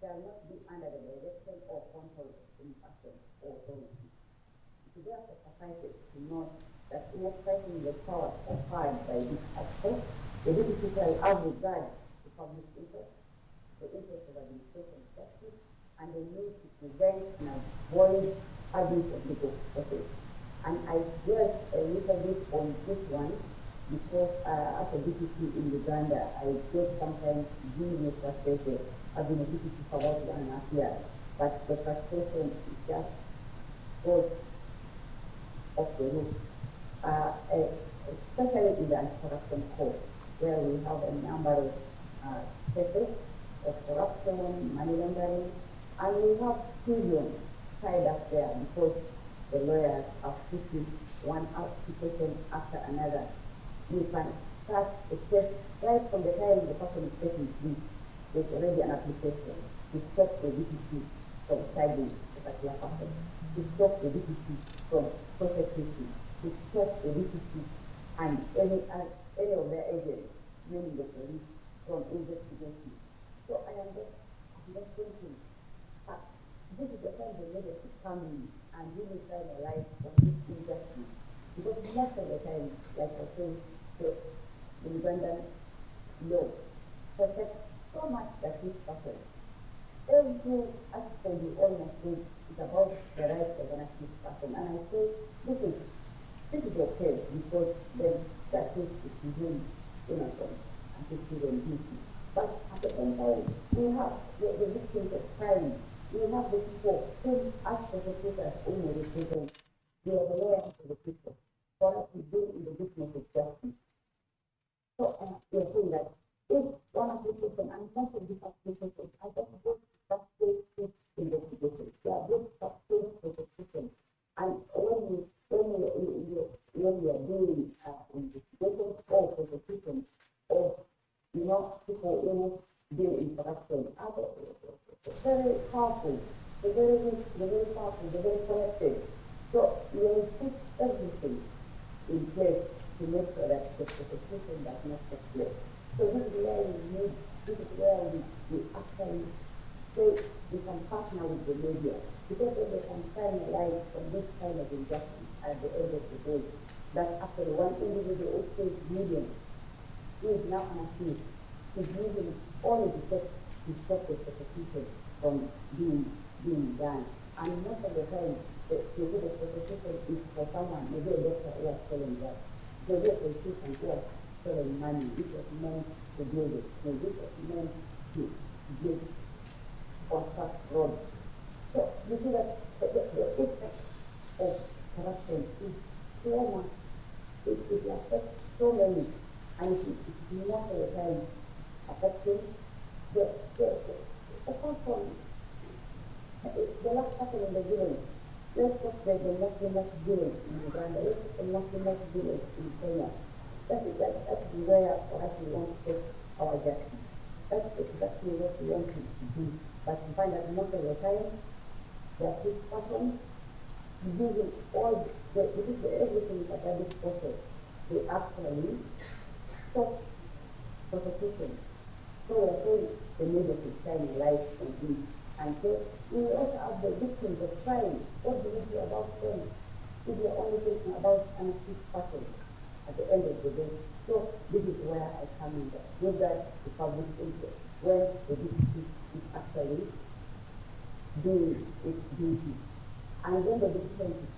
shall not be under the direction or control of any person or authority. It therefore suffices to note that in exercising the power conferred by this aspect, the deputy shall have regard to public interest, the interest of administration of justice, and the need to prevent and avoid abuse of legal process. And I dwelt a little bit on this one because as a deputy in Uganda, I get sometimes really frustrated. I've been a deputy for about 1.5 years, but the frustration is just goes off the roof, especially in the anti-corruption court, where we have a number of cases of corruption, money laundering, and we have children tied up there because the lawyers are pushing one application after another. You can start a case right from the time the person is taking plea. There's already an application to stop the DPC from citing a particular person, to stop the DPC from prosecuting, to stop the DPC and any of their agents, meaning the police, from investigation. So I'm just thinking, this is the time the leadership come in and really shine a light on this injustice. Because most of the time, like I say, the Ugandan law protects so much that this person. Every aspect you almost do is about the rights of an active person. And I say, this is okay because then justice is presumed innocent and is presumed guilty. But at the same time, we have the victims of crime. We have the people who, as prosecutors, only represent. They are the lawyers of the people. For us to do in the business of justice. So we are saying that if one application and most of these applications are just good substantive investigations, they are good substantive prosecution. And when we are doing investigations or prosecution of people who deal in corruption, very powerful, they're very rich, they're very powerful, they're very connected. So we will put everything in place to make sure that the prosecution does not take place. So this is where we actually say we can partner with the media, because then they can shine a light on this kind of injustice at the end of the day. That after one individual who says millions, who is now an accused, is using all the steps to stop the prosecution from being done. And most of the time, the prosecution is for someone, maybe a doctor who was selling drugs. Maybe a politician who was selling money, which was meant to build it. Maybe it was meant to build construct roads. So you see that the effect of corruption is so much, it affects so many, and it's most of the time affecting the person. The last person in the village, let's just say the Muslim village in Uganda, let's say the Muslim village in Kenya. That's where for us we want to take our justice. That's exactly what we want to do. But we find that most of the time, there are six persons using all everything at their disposal. They actually stop prosecution. So we are saying the media should shine a light on this. And so we also have the victims of crime. What do we do about them? If we are only thinking about an accused person at the end of the day. So this is where I come in with that the public interest, where the district is actually doing its duty. And then the difference is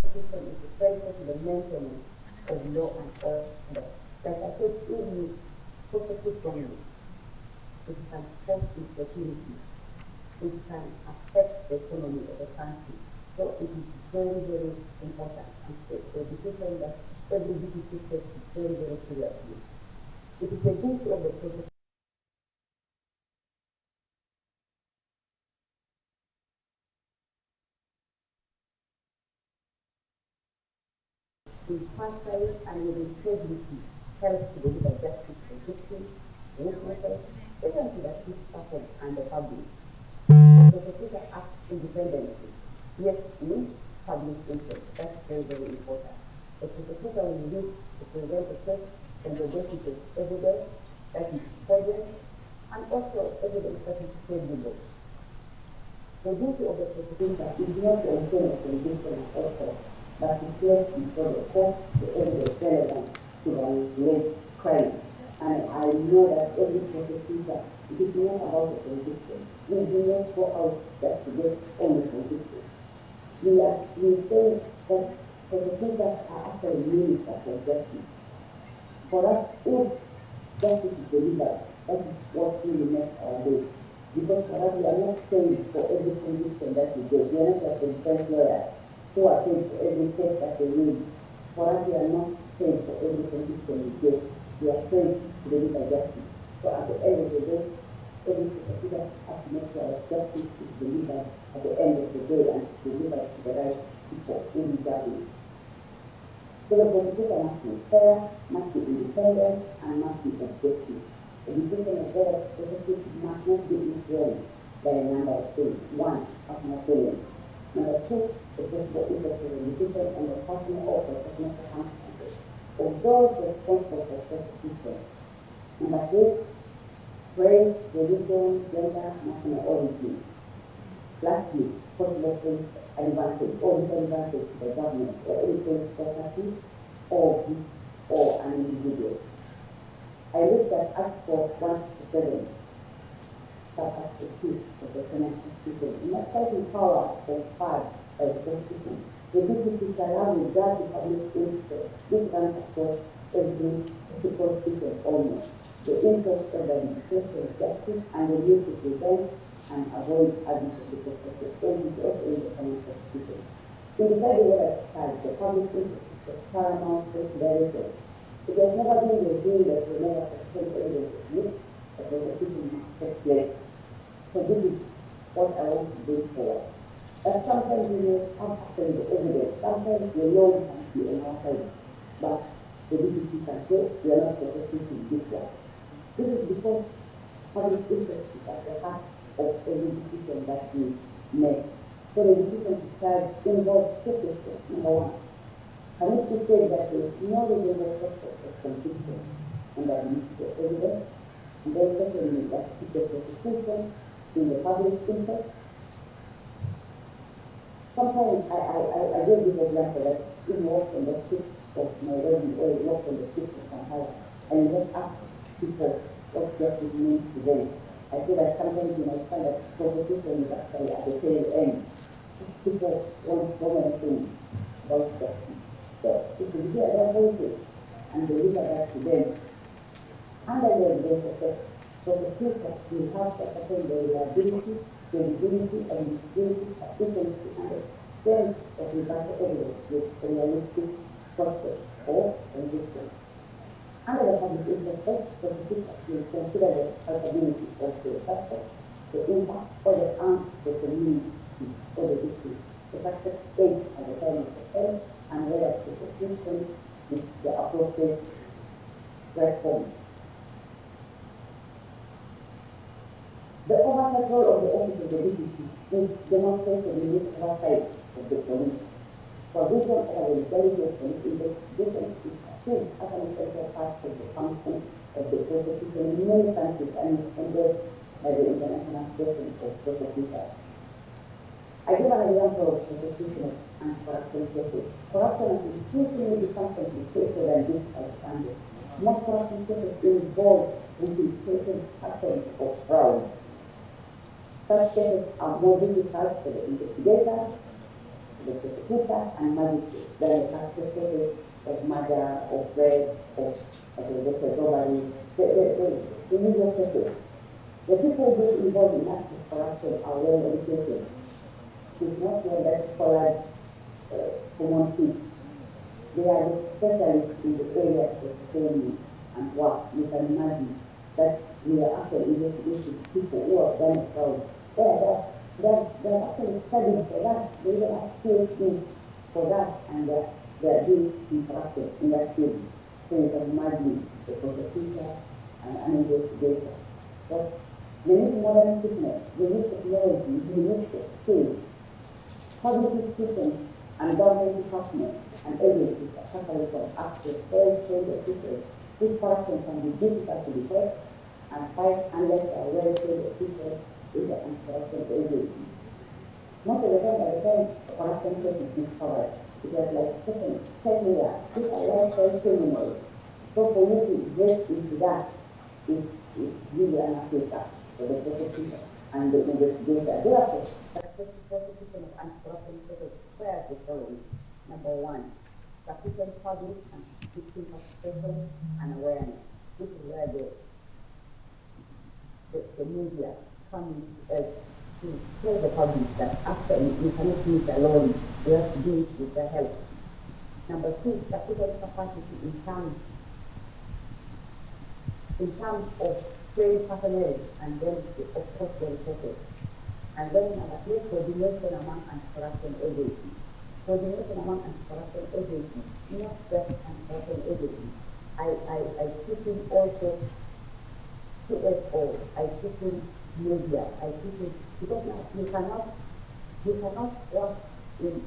the system is essential to the maintenance of law and order. Like I said, if you prosecute wrongly, it can cause insecurity, it can affect the economy of the country. So it is very, very important and a decision that every DPP takes very, very seriously. It is a duty of the prosecutor impartially and with integrity helps to deliver justice for victims, witnesses, even to the accused person and the public. The prosecutor acts independently, yet with public interest. That's very, very important. The prosecutor will use to present the case on the basis of evidence that is present and also evidence that is credible. The duty of the prosecutor is not to obtain a conviction of author, but to place before the court the evidence relevant to the alleged crime. And I know that every prosecutor, it is not about the conviction. We do not go out just to get only conviction. We say that prosecutors are actually ministers of justice. For us, if justice is delivered, that is what really makes our day. Because for us, we are not paid for every conviction that we get. We are not like the defense lawyers who are paid for every case that they win. For us, we are not paid for every conviction we get. We are paid to deliver justice. So at the end of the day, every prosecutor has to make sure that justice is delivered at the end of the day and delivered to the right people in justice. So the prosecutor must be fair, must be independent, and must be objective. The decision of whether the prosecutor must not be influenced by a number of things. One, personal feelings. Number two, the possible interest of the decision and the personal or professional circumstances of those responsible for prosecution. Number three, race, religion, gender, national origin. Lastly, possible things advantage or disadvantage to the government or any property or an individual. I looked at Article 167, subsection 2 of the Penal Constitution. In that citing power of 5 of the Constitution, the DPP shall have regard to public interest, which runs across every political system almost. The interest of the administration of justice and the need to prevent and avoid abuses of justice, which is also in the Penal Constitution. In deciding whether to charge the public interest is the paramount consideration. It has never been revealed that whenever such evidence is used, the prosecution must take place. So this is what I want to bring forward. That sometimes we may have actually the evidence, sometimes the law can be on our side, but the DPP can say we are not prosecuting this one. This is because public interest is at the heart of every decision that we make. So the decision to charge involves two questions. Number one, can it be said that there is no reasonable prospect of conviction on the administrative evidence? And then secondly, that is the prosecution in the public interest. Sometimes I give this example that you walk on the street of Nairobi or you walk on the street of Kampala and you just ask people what justice means to them. I feel that sometimes you might find that prosecution is actually at the tail end. People want so many things about justice. So if you hear their voices and deliver that to them, under the evidence of the prosecutor will have to ascertain the reliability, credibility, and usability, efficiency, and the strength of rebuttal evidence with a realistic prospect or conviction. Under the public interest test, prosecutors will consider the culpability of the suspect, the impact or the harm to the community or the victim, the suspect's age at the time of the offense, and whether the prosecution is the appropriate response. The oversight role of the office of the DPP is demonstrated in this oversight of the police. Provision of the legality of police investigation is assumed as an essential part of the function of the prosecution in many countries and is endorsed by the International Association of Prosecutors. I give an example of prosecution and corruption cases. Corruption is increasingly become complicated than this as standard. Most corruption cases involve infiltration patterns of fraud. Such cases are more difficult for the investigators the prosecutor and magistrate. Then the cases of murder, of rape, of robbery, the usual cases. The people who involved in acts of corruption are well educated. It's not one that scholars common people. They are the specialists in the area of training and work. You can imagine that we are actually investigating people who have done fraud. They're actually studying for that. They will have PhD for that, and they're doing interactive in that field. So you can imagine the prosecutor and an investigator. But we need modern fitness, we need technology, we need skills. Public institutions and government departments and agencies are suffering from access to very trained officials. This corruption can be difficult to detect and fight unless there are well trained officials in the anti-corruption agency. Most of the time, corruption case is discovered. It was like 10 years. These are lifetime criminals. So for you to get into that is really an Africa for the prosecutor and the investigator. Therefore, successful prosecution of anti-corruption cases requires the following. Number one, sufficient public and victim participation and awareness. This is where the media come to tell the public that actually you cannot do it alone, you have to do it with their help. Number two, sufficient capacity in terms of trained personnel and then of course the resources. And then number three, coordination among anti-corruption agencies. Coordination among anti-corruption agencies, not just anti-corruption agencies. I put in also CSO, I put in media, I put in, because now you cannot work in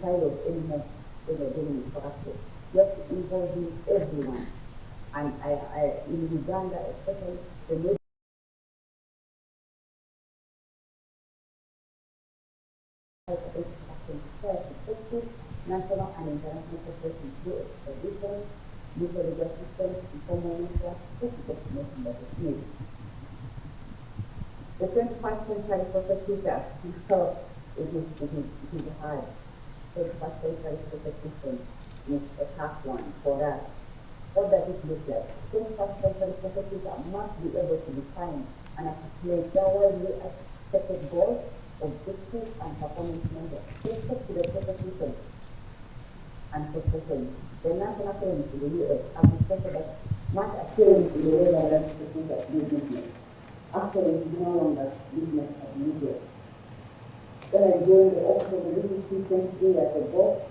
silos anymore when you're dealing with corruption. You have to involve everyone. And I in Uganda especially, the media national and international cooperation through extradition, legal systems, informal networks, just destination that is needed. The 21st century prosecutor, so it is hard. 21st century prosecution is a tough one for us. What does it look like? 21st century prosecutor must be able to define and articulate their widely accepted goals, objectives, and performance measures with respect to the prosecution and prosecution. The national claims in the U.S. have discovered that much appearing in the way that prosecutors do business. Actually, it is no longer business as usual. When I joined the office of the British Chief 3 years ago,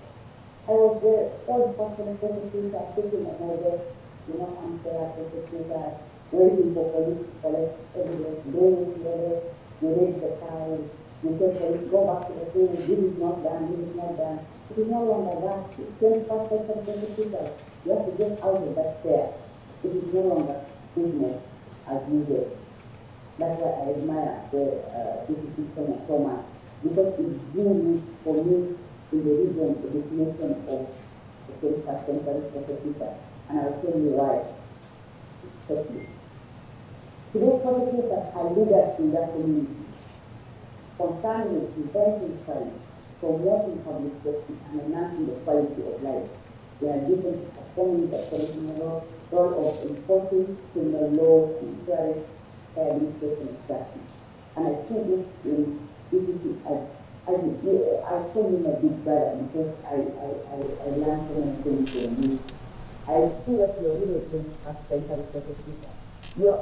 I was the old person prosecutor sitting at my desk, I'm there prosecutor, waiting for police to collect evidence, doing it together, you read the files, you say police, go back to the scene, this is not done, this is not done. It is no longer that. It's 21st century prosecutor. You have to get out of that chair. It is no longer business as usual. That's why I admire the system so much, because it brings for me in the region the definition of the 21st century prosecutor, and I'll tell you why. Firstly, today's prosecutors are leaders in their community, concerned with preventing crime, promoting public safety, and enhancing the quality of life. They are given to performing the traditional role of enforcing criminal law and ensuring administration justice. And I see this in ECC I call him a big brother because I learned so many things from you. I see that you're really doing as central prosecutor. You're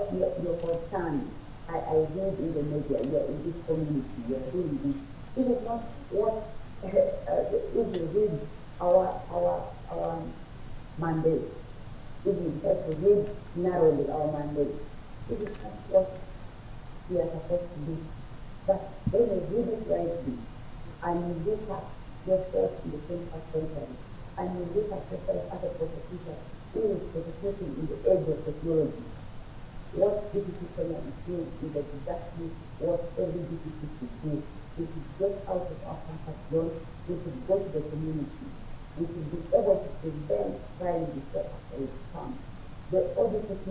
concerned. I read in the media, you're in this community, you're doing this. This is not what if you read our mandate, if you just read narrowly our mandate, this is not what we are supposed to do. But when you read it rightly, and you look at yourself in the 21st century, and you look at yourself as a prosecutor who is prosecuting in the age of technology, what DPP Kenya is doing is exactly what every DPP should do. We should get out of our comfort zone, we should go to the community, we should be able to prevent crime before it comes. The ODCP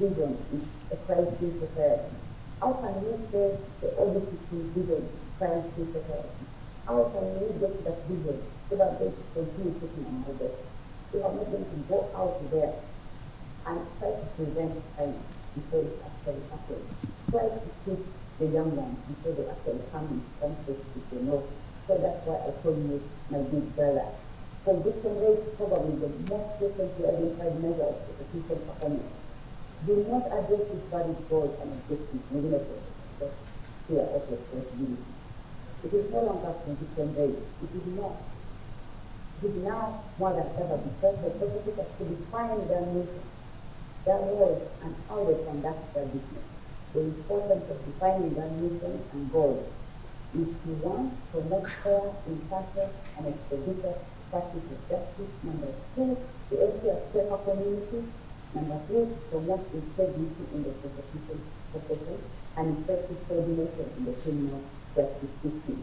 vision is a crime-free society. How can we say the ODCP vision is crime-free society? How can we get that vision so that they continue taking on my bed? We are not going to go out there and try to prevent crime before it actually happens. Try to teach the young ones before they actually come in conflict with the know. So that's why I told you my big brother. Conviction rate is probably the most frequently identified measure of prosecution performance. Do not address this valid goals and objectives within a process fear of responsibility. It is no longer conviction rate. It is not. It is now more than ever because the prosecutors to define their mission, their roles, and how they conduct their business. The importance of defining their mission and goals is to one, promote fair, impartial, and expeditious practice of justice. Number two, to ensure safer communities. Number three, to promote integrity in the prosecution profession and effective coordination in the criminal justice system.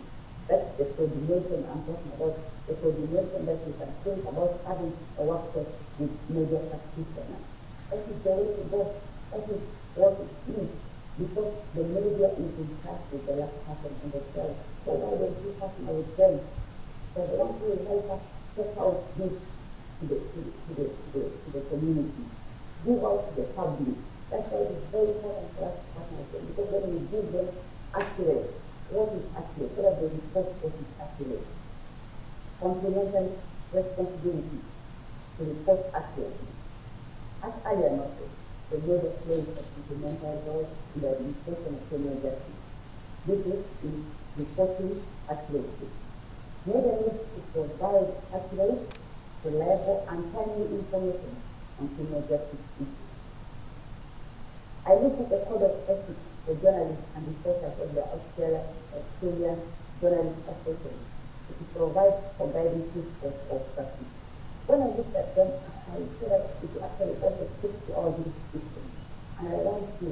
That's the coordination I'm talking about, the coordination that you can think about having a workshop with media practitioners. That is the way to go. That is what it is. Because the media is in touch with the last person in the cell. So why don't you partner with them? So the one who will help us take out this to the community, give out to the public. That's why it's very important for us to partner with them, because when we give them accurate, what is accurate, so that they report what is accurate. Complementary responsibility to report accurately. As earlier noted, the major place of implemental role in the administration of criminal justice. This is in reporting accuracy. Major needs to provide accurate, reliable, and timely information on criminal justice issues. I looked at the Code of Ethics for journalists and reporters of the Australian Journalist Association to provide for guiding principles of practice. When I looked at them, I said that it actually also speaks to our jurisdiction. And I want to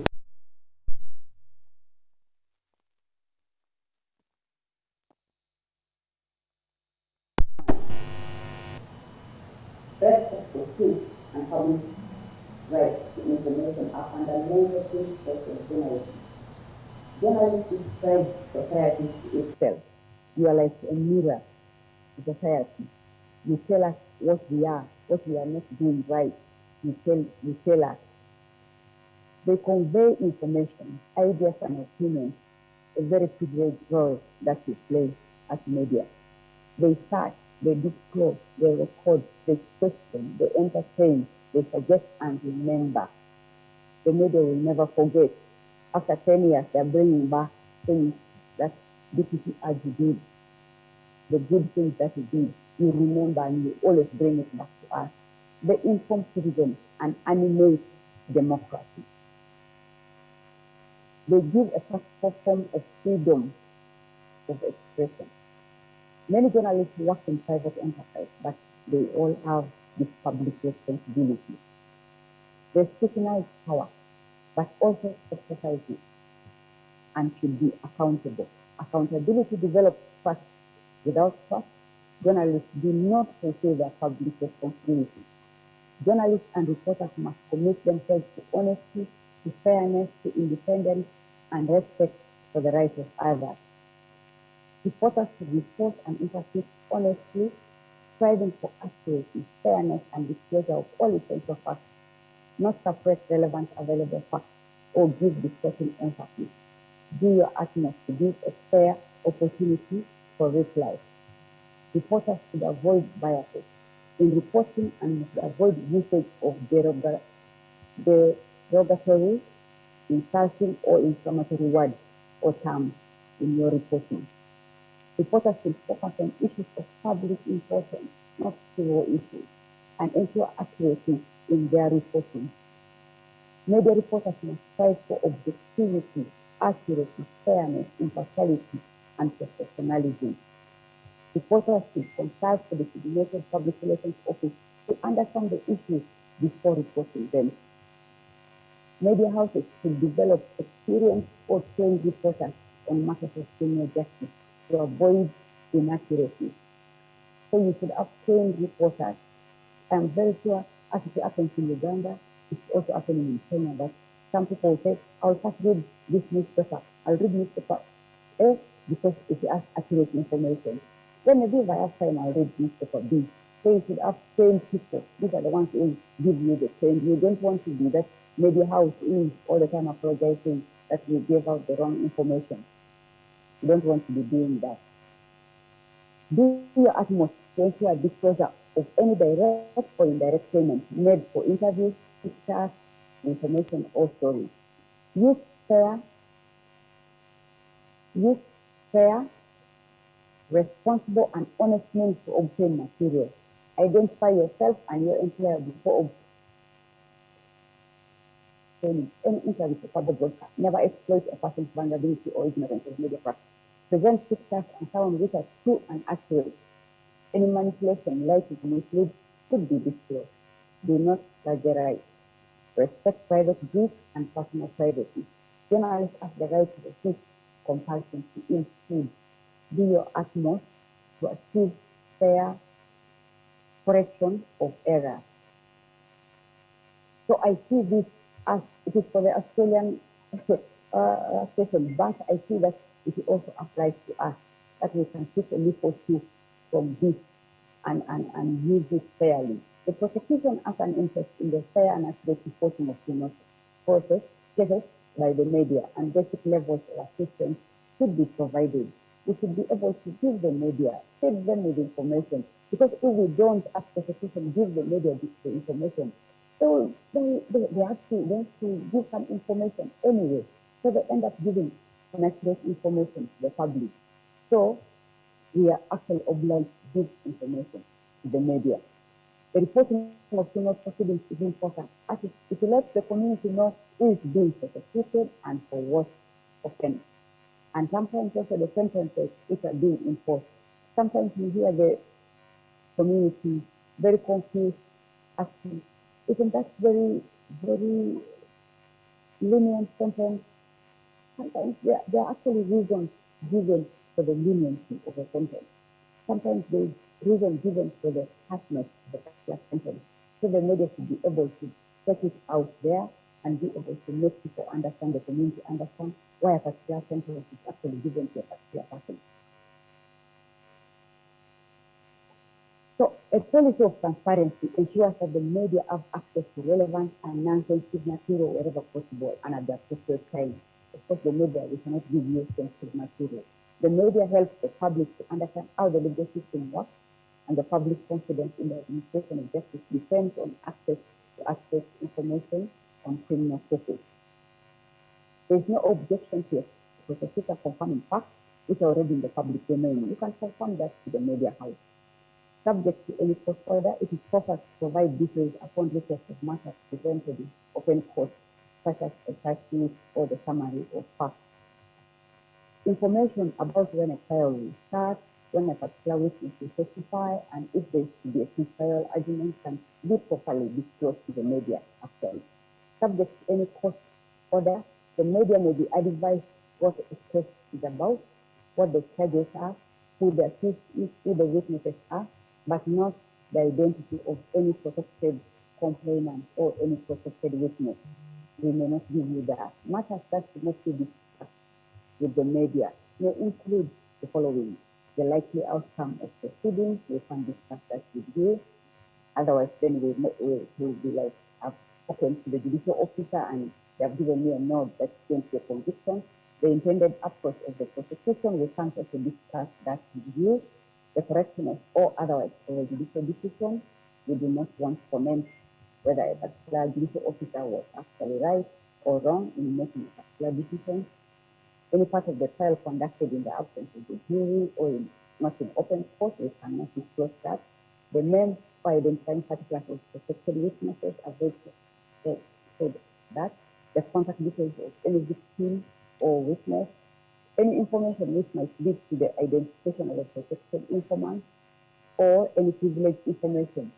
respect the truth and public rights to information are fundamental principles of journalism. Journalism describes society to itself. You are like a mirror to society. You tell us what we are not doing right. You tell us. They convey information, ideas, and opinions, a very privileged role that we play as media. They search, they disclose, they record, they question, they entertain, they suggest, and remember. The media will never forget. After 10 years, they're bringing back things that DPP Aju did, the good things that he did. You remember and you always bring it back to us. They inform citizens and animate democracy. They give a platform of freedom of expression. Many journalists work in private enterprise, but they all have this public responsibility. They scrutinize power, but also exercise it and should be accountable. Accountability develops trust. Without trust, journalists do not fulfill their public responsibility. Journalists and reporters must commit themselves to honesty, to fairness, to independence, and respect for the rights of others. Reporters should report and interpret honestly, striving for accuracy, fairness, and disclosure of all essential facts, not suppress relevant available facts or give distorting emphasis. Do your utmost to give a fair opportunity for reply. Reporters should avoid biases in reporting and must avoid usage of derogatory, insulting, or inflammatory words or terms in your reporting. Reporters should focus on issues of public importance, not trivial issues, and ensure accuracy in their reporting. Media reporters must strive for objectivity, accuracy, fairness, impartiality, and professionalism. Reporters should consult the designated public relations office to understand the issues before reporting them. Media houses should develop experienced or trained reporters on matters of criminal justice to avoid inaccuracies. So you should have trained reporters. I'm very sure as it happens in Uganda, it's also happening in Kenya, but some people will say, I'll first read this newspaper. I'll read newspaper A, because it has accurate information. Then maybe if I have time, I'll read newspaper B. So you should have trained people. These are the ones who give you the train. You don't want to be that media house is all the time apologizing that we gave out the wrong information. You don't want to be doing that. Do your utmost to ensure disclosure of any direct or indirect payment made for interviews, pictures, information, or stories. Use fair, use fair, responsible, and honest means to obtain material. Identify yourself and your employer before obtaining any interview for public broadcast. Never exploit a person's vulnerability or ignorance of media practice. Present pictures and sound which are true and accurate. Any manipulation likely to mislead should be disclosed. Do not plagiarize. Respect private grief and personal privacy. Journalists have the right to resist compulsion to include. Do your utmost to achieve fair correction of error. So I see this as it is for the Australian station, but I see that it also applies to us, that we can take a leap or two from this and use it fairly. The prosecution has an interest in the fair and accurate reporting of criminal cases by the media, and basic levels of assistance should be provided. We should be able to give the media, feed them with information, because if we don't, as prosecution, give the media the information, they have to give some information anyway, so they end up giving inaccurate information to the public. So we are actually obliged to give information to the media. The reporting of criminal proceedings is important, as it lets the community know who is being prosecuted and for what offense. And sometimes also the sentences which are being enforced. Sometimes you hear the community very confused, asking, isn't that very, very lenient sentence? Sometimes there are actually reasons given for the leniency of a sentence. Sometimes there is reason given for the harshness of the particular sentence. So the media should be able to take it out there and be able to make people understand, the community understand why a particular sentence is actually given to a particular person. So a policy of transparency ensures that the media have access to relevant and non-sensitive material wherever possible and at the appropriate time. Of course, the media, we cannot give you sensitive material. The media helps the public to understand how the legal system works, and the public's confidence in the administration of justice depends on access to access information on criminal cases. There is no objection to a prosecutor confirming facts which are already in the public domain. You can confirm that to the media house. Subject to any court order, it is proper to provide details upon request of matters presented in open court, such as a charge or the summary of facts. Information about when a trial will start, when a particular witness will testify, and if there is to be a pre-trial argument can be properly disclosed to the media afterwards. Subject to any court order, the media may be advised what a case is about, what the charges are, who the accused is, who the witnesses are, but not the identity of any protected complainant or any protected witness. We may not give you that. Matters that should not be discussed with the media may include the following: the likely outcome of proceedings. We can discuss that with you. Otherwise, then we'll be like, I've spoken to the judicial officer and they have given me a nod that against the conviction. The intended approach of the prosecution, we can't also discuss that with you. The correctness or otherwise of a judicial decision, we do not want to comment whether a particular judicial officer was actually right or wrong in making a particular decision. Any part of the trial conducted in the absence of the jury or not in open court, we cannot disclose that. The men for identifying particulars of protected witnesses are very said that the contact details of any victim or witness, any information which might lead to the identification of a protected informant, or any privileged information,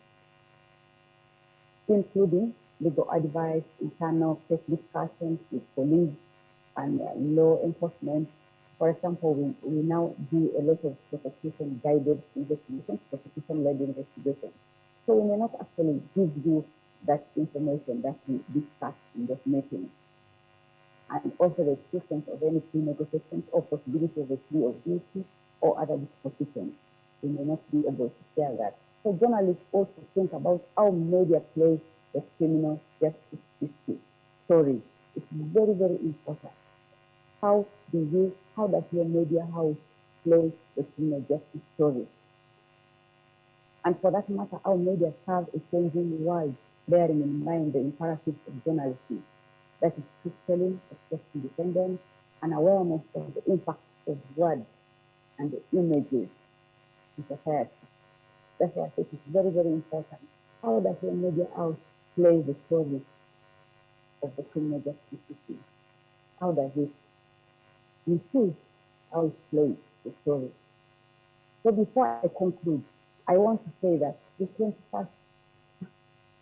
including legal advice, internal case discussions with police and law enforcement. For example, we now do a lot of prosecution guided investigations, prosecution led investigations. So we may not actually give you that information that we discussed in this meeting. and also the existence of any plea negotiations or possibility of a plea of guilty or other dispositions. We may not be able to share that. So journalists also think about how media plays the criminal justice system story. It's very, very important. How does your media house play the criminal justice story? And for that matter, how media serve a changing world, bearing in mind the imperatives of journalism, that is truth-telling, express independence, and awareness of the impact of words and the images in society. That's why I think it's very, very important. How does your media house play the story of the criminal justice system? How does it receive how it plays the story? So before I conclude, I want to say that the 21st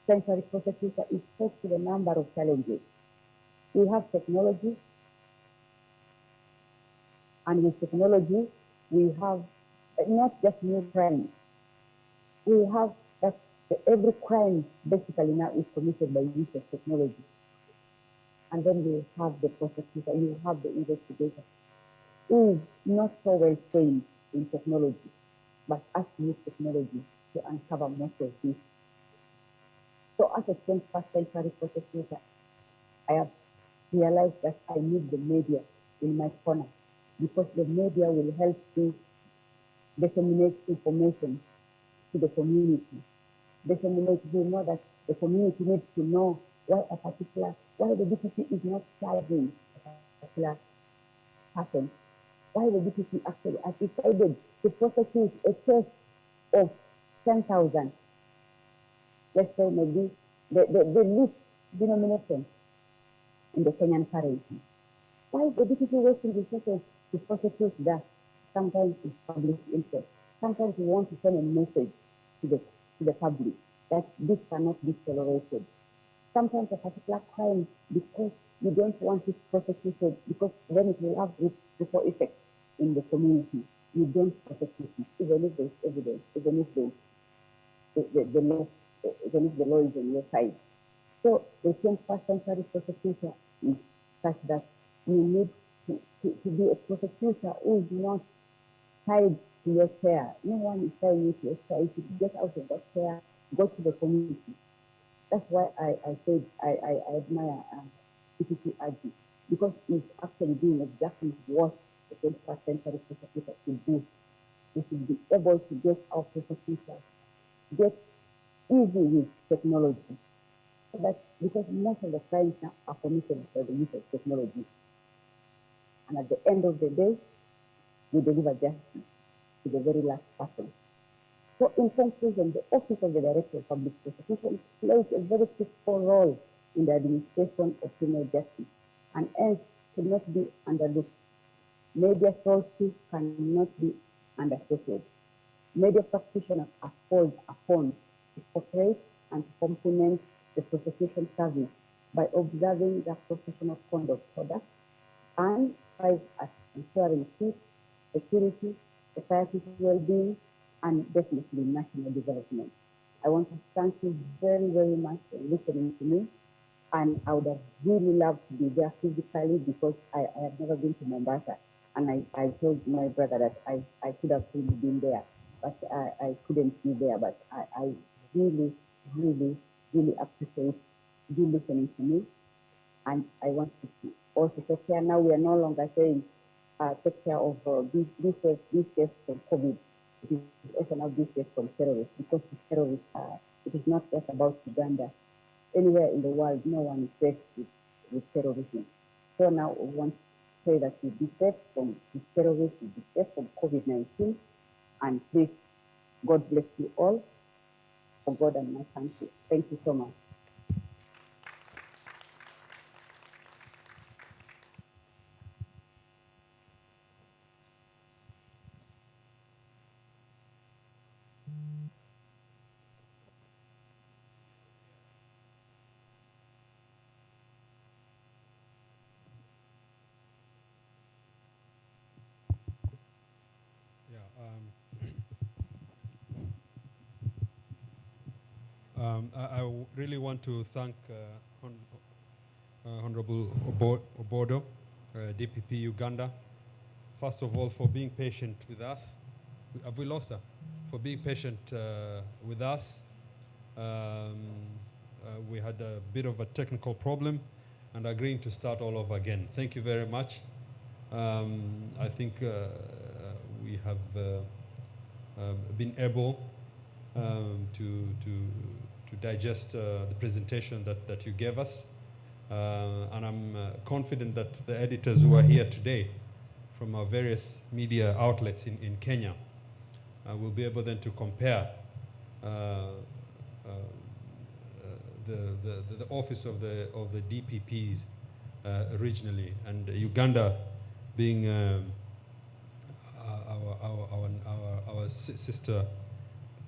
century prosecutor is faced with a number of challenges. We have technology, and with technology, we have not just new crimes. We have that every crime basically now is committed by use of technology. And then we have the prosecutor, you have the investigator, who is not so well trained in technology, but has to use technology to uncover most of this. So as a 21st century prosecutor, I have realized that I need the media in my corner, because the media will help me disseminate information to the community. Disseminate, we know that the community needs to know why the DPP is not charging a particular person, why the DPP actually has decided to prosecute a case of 10,000, let's say maybe the least denomination in the Kenyan currency. Why is the DPP wasting resources to prosecute that? Sometimes it's public interest. Sometimes we want to send a message to the public that this cannot be tolerated. Sometimes a particular crime, because you don't want it prosecuted, because then it will have ripple effect in the community. You don't prosecute it, even if there's evidence, even if the law, even if the law is on your side. So the 21st century prosecutor is such that you need to be a prosecutor who is not tied to your chair. No one is tying you to your chair. If you get out of that chair, go to the community. That's why I said I admire PPP Agi, because he's actually doing exactly what the 21st century prosecutor should do. We should be able to get our prosecutors, get easy with technology. So that because most of the crimes now are committed by the use of technology. And at the end of the day, we deliver justice to the very last person. So in conclusion, the Office of the Director of Public Prosecution plays a very critical role in the administration of criminal justice, and hence should not be underlooked. Media sources cannot be understated. Media practitioners are called upon to cooperate and to complement the prosecution service by observing their professional conduct products and strive at ensuring peace, security, society's well-being, and definitely national development. I want to thank you very, very much for listening to me. And I would have really loved to be there physically, because I have never been to Mombasa. And I told my brother that I could have really been there, but I couldn't be there. But I really, really, really appreciate you listening to me. And I want to also take care. Now we are no longer saying take care of this case from COVID. It is also now this case from terrorists, because the terrorists it is not just about Uganda. Anywhere in the world, no one is safe with terrorism. So now we want to say that we be safe from this terrorism, we be safe from COVID-19, and please, God bless you all, for God and my country. Thank you so much. Yeah, I really want to thank Honorable Obodo, DPP Uganda. First of all, for being patient with us. Have we lost her? For being patient with us. We had a bit of a technical problem and agreeing to start all over again. Thank you very much. I think we have been able to digest the presentation that you gave us. And I'm confident that the editors who are here today from our various media outlets in Kenya will be able then to compare the office of the DPPs regionally, and Uganda being our sister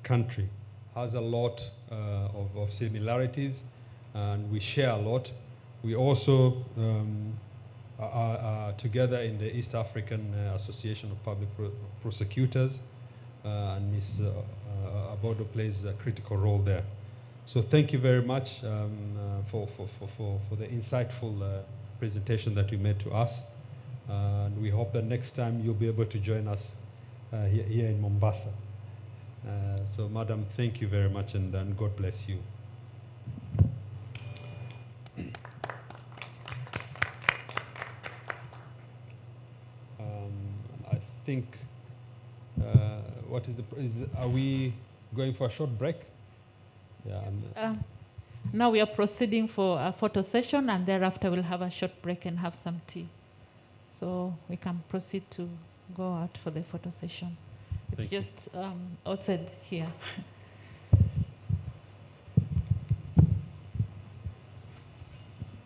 country has a lot of similarities, and we share a lot. We also are together in the East African Association of Public Prosecutors, and Ms. Abodo plays a critical role there. So thank you very much for the insightful presentation that you made to us. And we hope that next time you'll be able to join us here in Mombasa. So Madam, thank you very much, and God bless you. I think, are we going for a short break? Yeah. Now we are proceeding for a photo session, and thereafter we'll have a short break and have some tea. So we can proceed to go out for the photo session. It's just outside here.